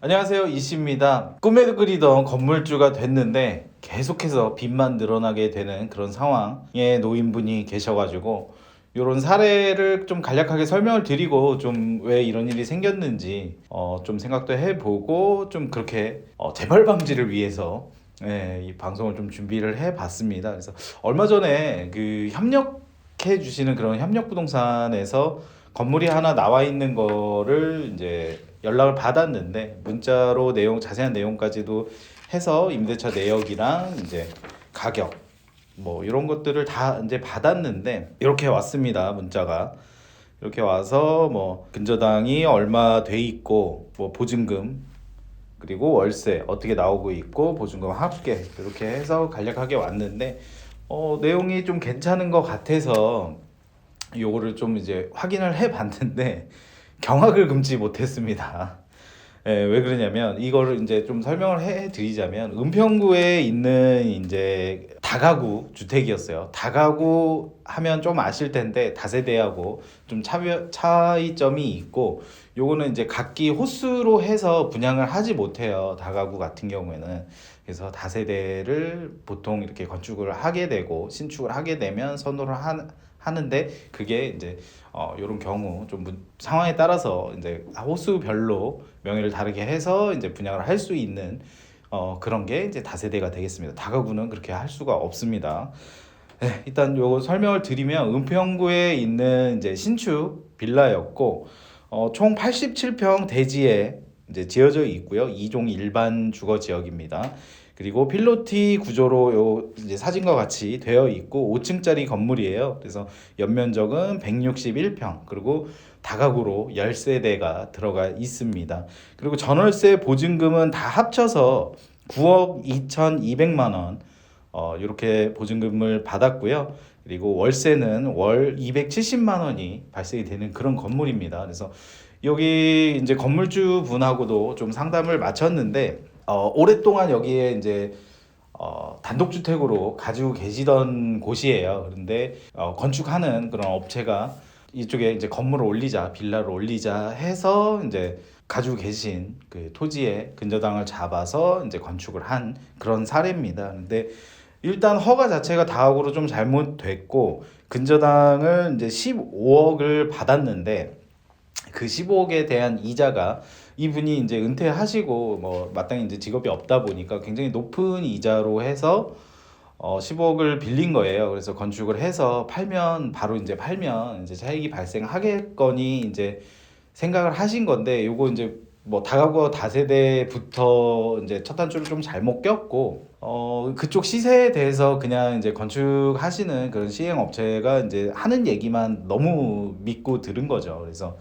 안녕하세요, 이씨입니다. 꿈에도 그리던 건물주가 됐는데 계속해서 빚만 늘어나게 되는 그런 상황에 놓인 분이 계셔가지고 이런 사례를 좀 간략하게 설명을 드리고 좀 왜 이런 일이 생겼는지 좀 생각도 해보고 좀 그렇게 재발 방지를 위해서 이 방송을 좀 준비를 해봤습니다. 그래서 얼마 전에 그 협력해 주시는 그런 협력부동산에서 건물이 하나 나와 있는 거를 이제 연락을 받았는데 문자로 자세한 내용까지도 해서 임대차 내역이랑 이제 가격 뭐 이런 것들을 다 이제 받았는데 이렇게 왔습니다. 문자가 이렇게 와서 뭐 근저당이 얼마 돼 있고 뭐 보증금 그리고 월세 어떻게 나오고 있고 보증금 합계 이렇게 해서 간략하게 왔는데 내용이 좀 괜찮은 것 같아서 요거를 좀 이제 확인을 해 봤는데 경악을 금치 못했습니다. 왜 그러냐면 이거를 이제 좀 설명을 해 드리자면 은평구에 있는 이제 다가구 주택이었어요. 다가구 하면 좀 아실 텐데 다세대하고 좀 차이점이 있고 요거는 이제 각기 호수로 해서 분양을 하지 못해요. 다가구 같은 경우에는. 그래서 다세대를 보통 이렇게 건축을 하게 되고 신축을 하게 되면 선호를 하는데 그게 이제 이런 경우 좀 상황에 따라서 이제 호수별로 명의를 다르게 해서 이제 분양을 할 수 있는 그런 게 이제 다세대가 되겠습니다. 다가구는 그렇게 할 수가 없습니다. 네, 일단 요거 설명을 드리면 은평구에 있는 이제 신축 빌라였고 총 87평 대지에 이제 지어져 있고요. 2종 일반 주거 지역입니다. 그리고 필로티 구조로 요 이제 사진과 같이 되어 있고 5층짜리 건물이에요. 그래서 연면적은 161평 그리고 다가구로 10세대가 들어가 있습니다. 그리고 전월세 보증금은 다 합쳐서 9억 2,200만 원 이렇게 보증금을 받았고요. 그리고 월세는 월 270만 원이 발생이 되는 그런 건물입니다. 그래서 여기 이제 건물주 분하고도 좀 상담을 마쳤는데 오랫동안 여기에 이제 단독주택으로 가지고 계시던 곳이에요. 그런데 건축하는 그런 업체가 이쪽에 이제 건물을 올리자, 빌라를 올리자 해서 이제 가지고 계신 그 토지에 근저당을 잡아서 이제 건축을 한 그런 사례입니다. 근데 일단 허가 자체가 다각으로 좀 잘못됐고 근저당을 이제 15억을 받았는데 그 15억에 대한 이자가 이분이 이제 은퇴하시고 뭐 마땅히 이제 직업이 없다 보니까 굉장히 높은 이자로 해서 15억을 빌린 거예요. 그래서 건축을 해서 바로 이제 팔면 이제 차익이 발생하겠거니 이제 생각을 하신 건데 요거 이제 뭐 다가구 다세대부터 이제 첫 단추를 좀 잘못 꼈고 그쪽 시세에 대해서 그냥 이제 건축하시는 그런 시행 업체가 이제 하는 얘기만 너무 믿고 들은 거죠. 그래서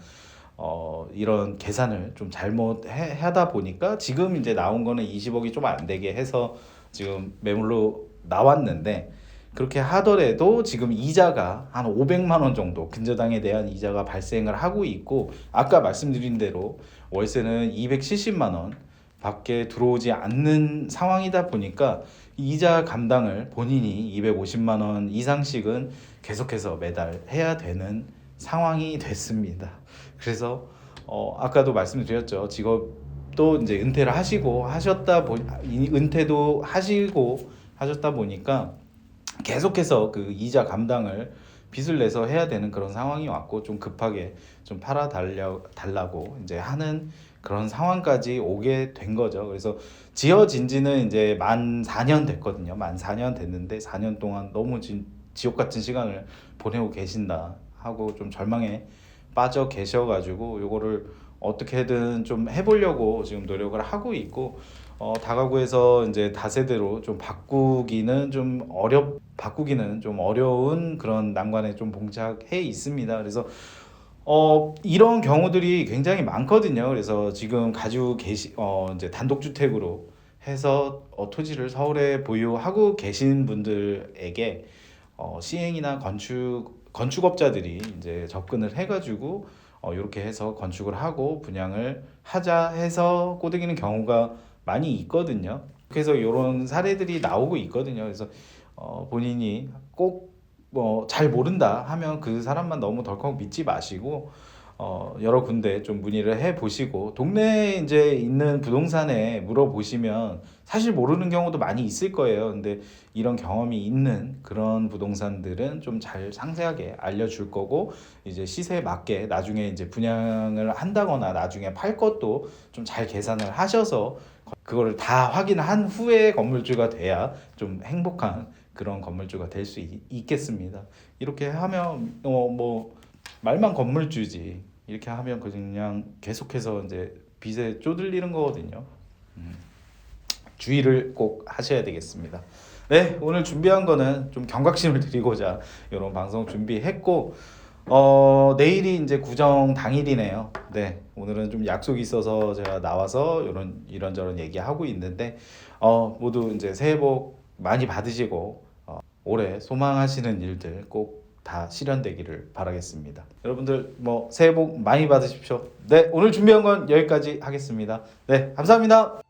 이런 계산을 좀 잘못 하다 보니까 지금 이제 나온 거는 20억이 좀 안 되게 해서 지금 매물로 나왔는데 그렇게 하더라도 지금 이자가 한 500만 원 정도 근저당에 대한 이자가 발생을 하고 있고 아까 말씀드린 대로 월세는 270만 원 밖에 들어오지 않는 상황이다 보니까 이자 감당을 본인이 250만 원 이상씩은 계속해서 매달 해야 되는 상황이 됐습니다. 그래서 아까도 말씀드렸죠. 직업도 이제 은퇴를 하시고 은퇴도 하시고 하셨다 보니까 계속해서 그 이자 감당을 빚을 내서 해야 되는 그런 상황이 왔고 좀 급하게 좀 달라고 이제 하는 그런 상황까지 오게 된 거죠. 그래서 지어진 지는 이제 만 4년 됐거든요. 만 4년 됐는데 4년 동안 너무 지옥 같은 시간을 보내고 계신다 하고 좀 절망에 빠져 계셔가지고 요거를 어떻게든 좀 해보려고 지금 노력을 하고 있고 다가구에서 이제 다세대로 좀 바꾸기는 좀 어려운 그런 난관에 좀 봉착해 있습니다. 그래서 이런 경우들이 굉장히 많거든요. 그래서 지금 가지고 이제 단독주택으로 해서 토지를 서울에 보유하고 계신 분들에게 시행이나 건축업자들이 이제 접근을 해가지고 이렇게 해서 건축을 하고 분양을 하자 해서 꼬드기는 경우가 많이 있거든요. 그래서 이런 사례들이 나오고 있거든요. 그래서 본인이 꼭 뭐 잘 모른다 하면 그 사람만 너무 덜컥 믿지 마시고 여러 군데 좀 문의를 해 보시고 동네에 이제 있는 부동산에 물어보시면 사실 모르는 경우도 많이 있을 거예요. 근데 이런 경험이 있는 그런 부동산들은 좀 잘 상세하게 알려줄 거고 이제 시세에 맞게 나중에 이제 분양을 한다거나 나중에 팔 것도 좀 잘 계산을 하셔서 그거를 다 확인한 후에 건물주가 돼야 좀 행복한 그런 건물주가 될 수 있겠습니다. 이렇게 하면 뭐 말만 건물주지 이렇게 하면 그냥 계속해서 이제 빚에 쪼들리는 거거든요. 주의를 꼭 하셔야 되겠습니다. 네, 오늘 준비한 거는 좀 경각심을 드리고자 이런 방송 준비했고 내일이 이제 구정 당일이네요. 네, 오늘은 좀 약속이 있어서 제가 나와서 이런저런 얘기하고 있는데 모두 이제 새해 복 많이 받으시고 올해 소망하시는 일들 꼭 다 실현되기를 바라겠습니다. 여러분들 뭐 새해 복 많이 받으십시오. 네, 오늘 준비한 건 여기까지 하겠습니다. 네, 감사합니다.